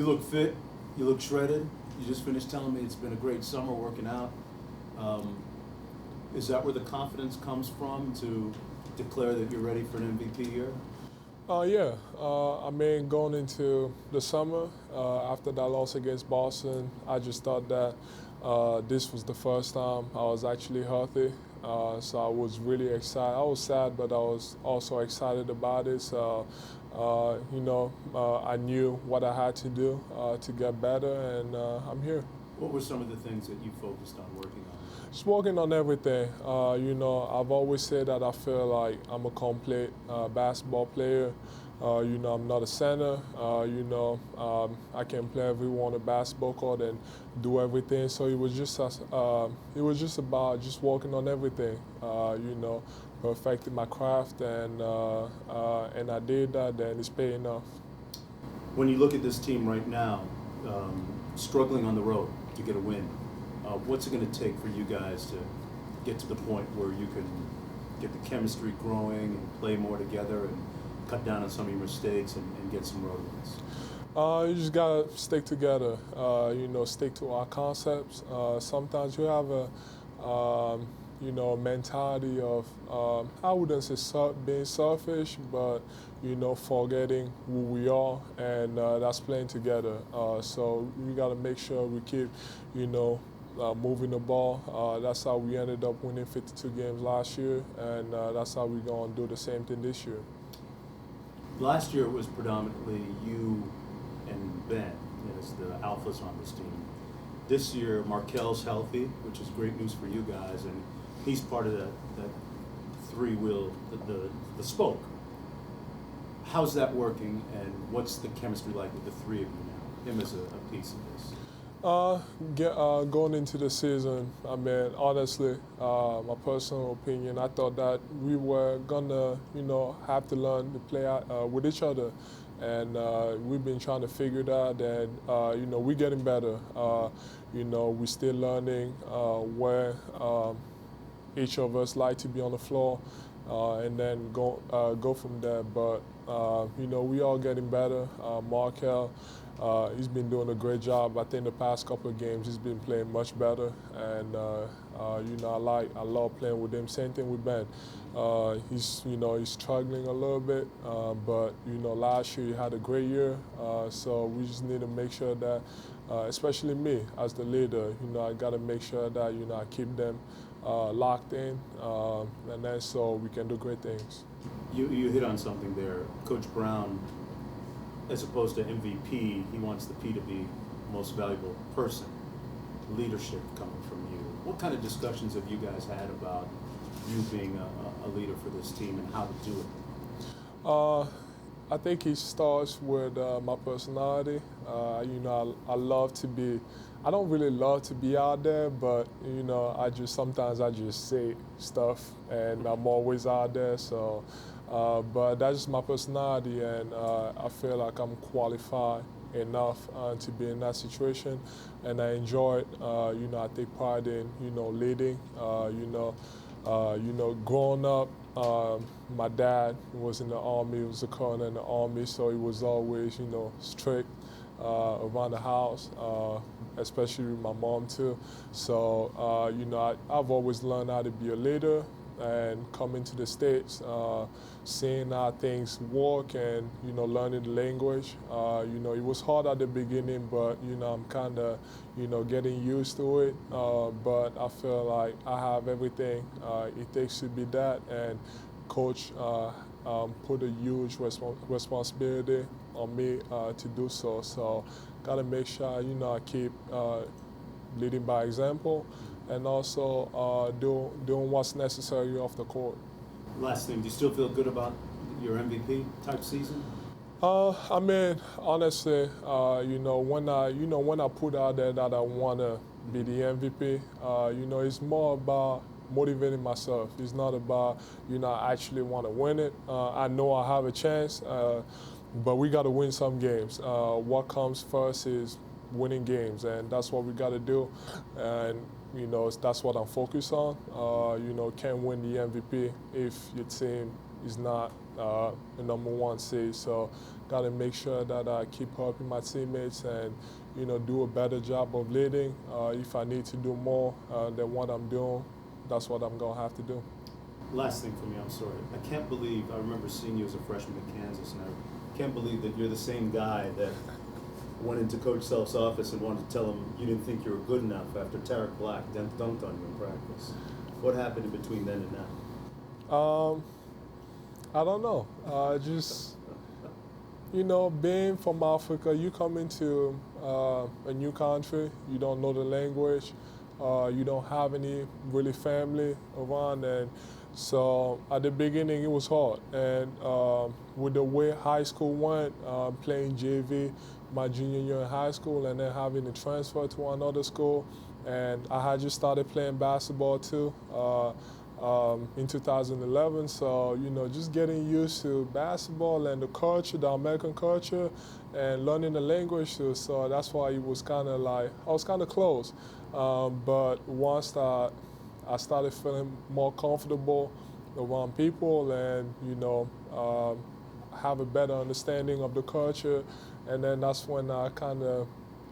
You look fit. You look shredded. You just finished telling me it's been a great summer working out. Is that where the confidence comes from to declare that you're ready for an MVP year? Yeah. Going into the summer, after that loss against Boston, I just thought that this was the first time I was actually healthy. So I was really excited. I was sad, but I was also excited about it. So, I knew what I had to do to get better, and I'm here. What were some of the things that you focused on working on? Just working on everything. I've always said that I feel like I'm a complete basketball player. I'm not a center. I can play everywhere on the basketball court and do everything. So it was just about just working on everything. Perfecting my craft, and I did that. And it's paying off. When you look at this team right now, struggling on the road to get a win, what's it going to take for you guys to get to the point where you can get the chemistry growing and play more together and cut down on some of your mistakes and get some road wins? You just gotta stick together. Stick to our concepts. Sometimes you have a mentality of I wouldn't say being selfish, but forgetting who we are, and that's playing together. So we gotta make sure we keep, moving the ball. That's how we ended up winning 52 games last year, and that's how we're gonna do the same thing this year. Last year it was predominantly you and Ben as the alphas on this team. This year Markel's healthy, which is great news for you guys, and he's part of that three-wheel, the spoke. How's that working, and what's the chemistry like with the three of you now, him as a piece of this? Going into the season, honestly, my personal opinion, I thought that we were gonna, have to learn to play with each other, and we've been trying to figure that, and we're getting better. We're still learning where each of us like to be on the floor, and then go from there. But we all getting better. Markel. He's been doing a great job. I think the past couple of games he's been playing much better, and I love playing with him. Same thing with Ben. He's struggling a little bit, but last year he had a great year. So we just need to make sure that, especially me as the leader, I got to make sure that I keep them locked in, and then so we can do great things. You hit on something there, Coach Brown. As opposed to MVP, he wants the P to be most valuable person, leadership coming from you. What kind of discussions have you guys had about you being a leader for this team and how to do it? I think it starts with my personality. I love to be, I don't really love to be out there, but sometimes I just say stuff and I'm always out there, so. But that's just my personality, and I feel like I'm qualified enough to be in that situation, and I enjoy it. I take pride in leading. Growing up, my dad was in the Army. He was a colonel in the Army, so he was always strict around the house, especially with my mom too. So I've always learned how to be a leader. And coming to the States, seeing how things work, and learning the language. It was hard at the beginning, but I'm kind of getting used to it. But I feel like I have everything it takes to be that, and Coach put a huge responsibility on me to do so. So gotta make sure I keep leading by example, and also doing what's necessary off the court. Last thing, do you still feel good about your MVP type season? Honestly, when I put out there that I wanna be the MVP, it's more about motivating myself. It's not about I actually want to win it. I know I have a chance, but we got to win some games. What comes first is winning games, and that's what we got to do. And that's what I'm focused on. Can't win the MVP if your team is not the number one seed. So got to make sure that I keep helping my teammates and, do a better job of leading. If I need to do more than what I'm doing, that's what I'm going to have to do. Last thing for me, I'm sorry. I can't believe, I remember seeing you as a freshman at Kansas, and I can't believe that you're the same guy that went into Coach Self's office and wanted to tell him you didn't think you were good enough after Tarek Black dunked on you in practice. What happened in between then and now? I don't know. Just, being from Africa, you come into a new country, you don't know the language, you don't have any really family around, and so at the beginning it was hard. And with the way high school went, playing JV my junior year in high school and then having to transfer to another school, and I had just started playing basketball too. In 2011, so just getting used to basketball and the culture, the American culture, and learning the language too. So that's why it was kind of like I was kind of close. But once I started feeling more comfortable around people and have a better understanding of the culture, and then that's when I kind of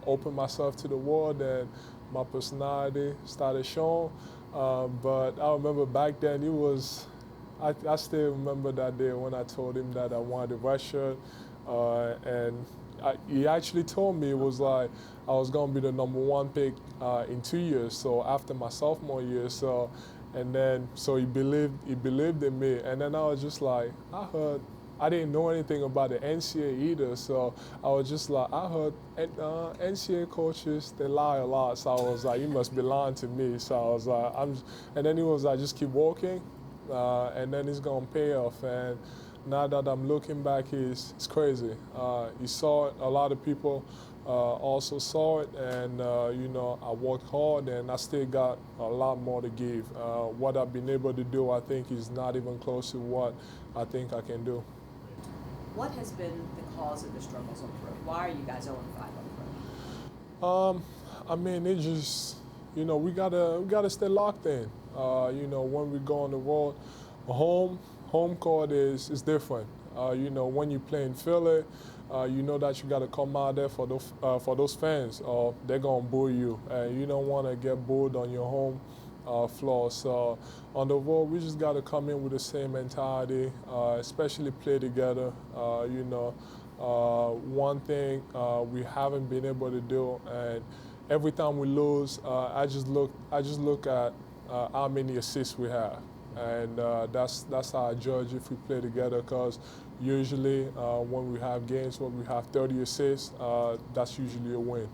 opened myself to the world and my personality started showing. But I remember back then it was, I still remember that day when I told him that I wanted a red shirt, and he actually told me it was like I was gonna be the #1 pick in 2 years, so after my sophomore year. So, and then so he believed in me, and then I was just like, I didn't know anything about the NCAA either, so I was just like, I heard NCAA coaches, they lie a lot, so I was like, you must be lying to me. So I was like, and then he was like, just keep walking, and then it's gonna pay off. And now that I'm looking back, it's crazy. He saw it, a lot of people also saw it, and I worked hard, and I still got a lot more to give. What I've been able to do, I think, is not even close to what I think I can do. What has been the cause of the struggles on the road? Why are you guys 0-5 on the road? I mean, it just, we gotta stay locked in. When we go on the road, home court is different. When you play in Philly, you know that you got to come out there for those fans, or they're gonna boo you, and you don't want to get booed on your home floor. So on the road, we just got to come in with the same mentality, especially play together. One thing we haven't been able to do, and every time we lose, I just look at how many assists we have, and that's how I judge if we play together. Because usually when we have games where we have 30 assists, that's usually a win.